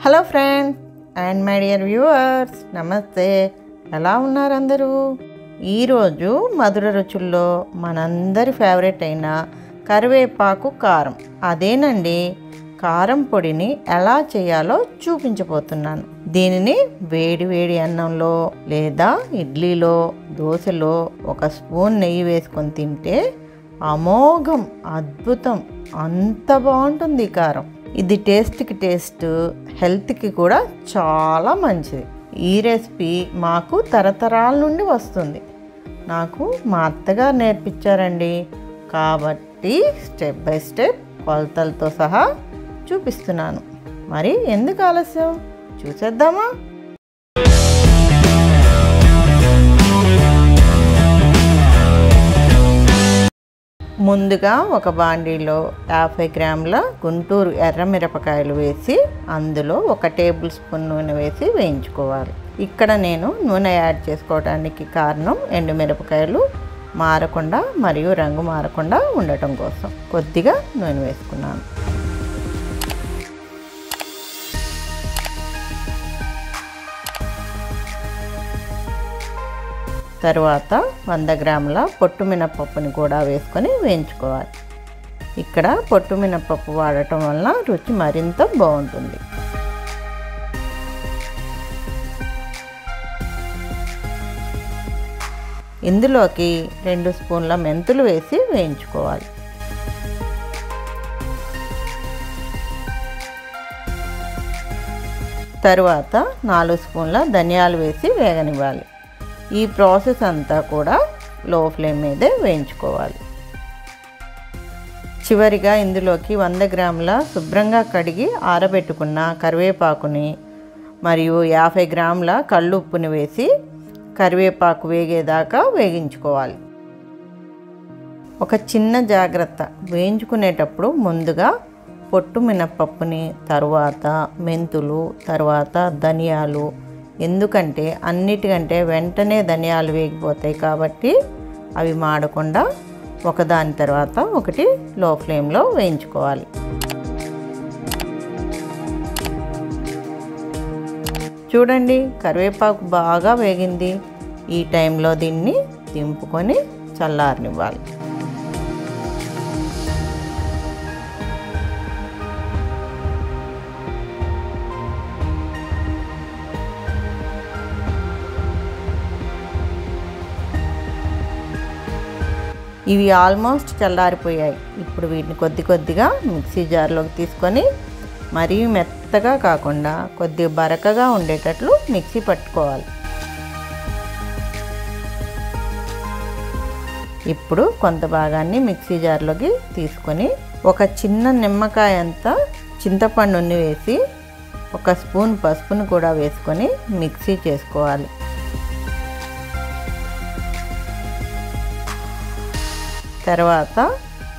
Hello friends and my dear viewers, నమస్తే. ఎలా ఉన్నారు అందరూ? ఈరోజు మధుర రుచుల్లో మనందరి ఫేవరెట్ అయిన కరివేపాకు కారం, అదేనండి కారం పొడిని ఎలా చేయాలో చూపించబోతున్నాను. దీనిని వేడి వేడి అన్నంలో లేదా ఇడ్లీలో, దోశలో ఒక స్పూన్ నెయ్యి వేసుకొని తింటే అమోఘం, అద్భుతం, అంత బాగుంటుంది ఈ కారం. ఇది టేస్ట్కి టేస్ట్, హెల్త్కి కూడా చాలా మంచిది. ఈ రెసిపీ మాకు తరతరాల నుండి వస్తుంది. నాకు మా అత్తగారు నేర్పించారండి, కాబట్టి స్టెప్ బై స్టెప్ కొలతలతో సహా చూపిస్తున్నాను. మరి ఎందుకు ఆలస్యం, చూసేద్దామా? ముందుగా ఒక బాండీలో 50 గ్రాముల గుంటూరు ఎర్రమిరపకాయలు వేసి అందులో 1 టేబుల్ స్పూన్ నూనె వేసి వేయించుకోవాలి. ఇక్కడ నేను నూనె యాడ్ చేసుకోవడానికి కారణం ఎండుమిరపకాయలు మారకుండా మరియు రంగు మారకుండా ఉండటం కోసం కొద్దిగా నూనె వేసుకున్నాను. తరువాత 100 గ్రాముల పొట్టు మినపప్పుని కూడా వేసుకొని వేయించుకోవాలి. ఇక్కడ పొట్టు మినపప్పు వాడటం వల్ల రుచి మరింత బాగుంటుంది. ఇందులోకి 2 స్పూన్ల మెంతులు వేసి వేయించుకోవాలి. తరువాత 4 స్పూన్ల ధనియాలు వేసి వేగనివ్వాలి. ఈ ప్రాసెస్ అంతా కూడా లో ఫ్లేమ్ మీదే వేయించుకోవాలి. చివరిగా ఇందులోకి 100 గ్రాముల శుభ్రంగా కడిగి ఆరబెట్టుకున్న కరివేపాకుని మరియు 50 గ్రాముల కళ్ళుప్పుని వేసి కరివేపాకు వేగేదాకా వేగించుకోవాలి. ఒక చిన్న జాగ్రత్త, వేయించుకునేటప్పుడు ముందుగా పొట్టు మినపప్పుని, తరువాత మెంతులు, తరువాత ధనియాలు, ఎందుకంటే అన్నిటికంటే వెంటనే ధనియాలు వేగిపోతాయి కాబట్టి అవి మాడకుండా ఒకదాని తర్వాత ఒకటి లో ఫ్లేమ్లో వేయించుకోవాలి. చూడండి, కరివేపాకు బాగా వేగింది. ఈ టైంలో దీన్ని దింపుకొని చల్లారనివ్వాలి. ఇవి ఆల్మోస్ట్ చల్లారిపోయాయి. ఇప్పుడు వీటిని కొద్ది కొద్దిగా మిక్సీ జార్లోకి తీసుకొని మరీ మెత్తగా కాకుండా కొద్దిగా బరకగా ఉండేటట్లు మిక్సీ పట్టుకోవాలి. ఇప్పుడు కొంత భాగాన్ని మిక్సీ జార్లోకి తీసుకొని ఒక చిన్న నిమ్మకాయ అంత చింతపండుని వేసి 1 స్పూన్ పసుపును కూడా వేసుకొని మిక్సీ చేసుకోవాలి. తర్వాత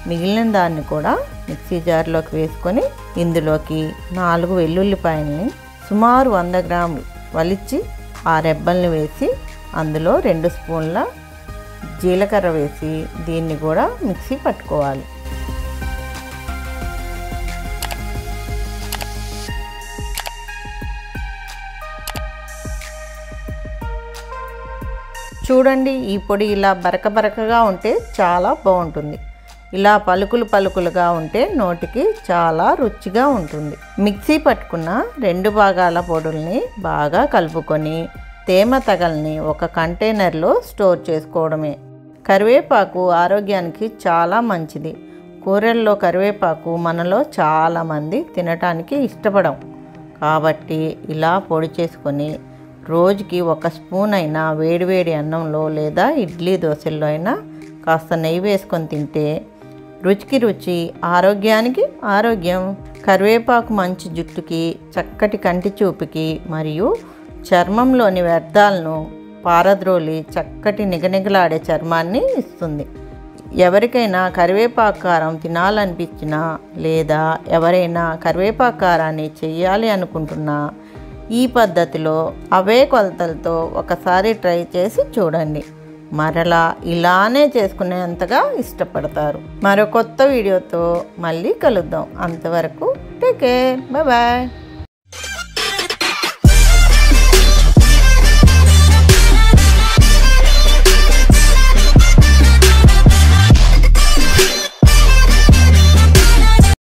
మిగిలిన దాన్ని కూడా మిక్సీ జార్లోకి వేసుకొని ఇందులోకి 4 వెల్లుల్లిపాయల్ని సుమారు 100 గ్రాములు వలిచి ఆ రెబ్బల్ని వేసి అందులో 2 స్పూన్ల జీలకర్ర వేసి దీన్ని కూడా మిక్సీ పట్టుకోవాలి. చూడండి, ఈ పొడి ఇలా బరకగా ఉంటే చాలా బాగుంటుంది. ఇలా పలుకులుగా ఉంటే నోటికి చాలా రుచిగా ఉంటుంది. మిక్సీ పట్టుకున్న 2 భాగాల పొడుల్ని బాగా కలుపుకొని తేమ తగలని ఒక కంటైనర్లో స్టోర్ చేసుకోవడమే. కరివేపాకు ఆరోగ్యానికి చాలా మంచిది. కూరల్లో కరివేపాకు మనలో చాలామంది తినటానికి ఇష్టపడం, కాబట్టి ఇలా పొడి చేసుకొని రోజుకి 1 స్పూన్ అయినా వేడివేడి అన్నంలో లేదా ఇడ్లీ దోశల్లో అయినా కాస్త నెయ్యి వేసుకొని తింటే రుచికి రుచి, ఆరోగ్యానికి ఆరోగ్యం. కరివేపాకు మంచి జుట్టుకి, చక్కటి కంటి చూపుకి మరియు చర్మంలోని వ్యర్థాలను పారద్రోలి చక్కటి నిగనిగలాడే చర్మాన్ని ఇస్తుంది. ఎవరికైనా కరివేపాకు కారం తినాలనిపించినా లేదా ఎవరైనా కరివేపాకు కారాన్ని చెయ్యాలి అనుకుంటున్నా ఈ పద్ధతిలో అవే కొలతలతో ఒకసారి ట్రై చేసి చూడండి. మరలా ఇలానే చేసుకునేంతగా ఇష్టపడతారు. మరో కొత్త వీడియోతో మళ్ళీ కలుద్దాం. అంతవరకు టేక్ కేర్, బాయ్ బాయ్.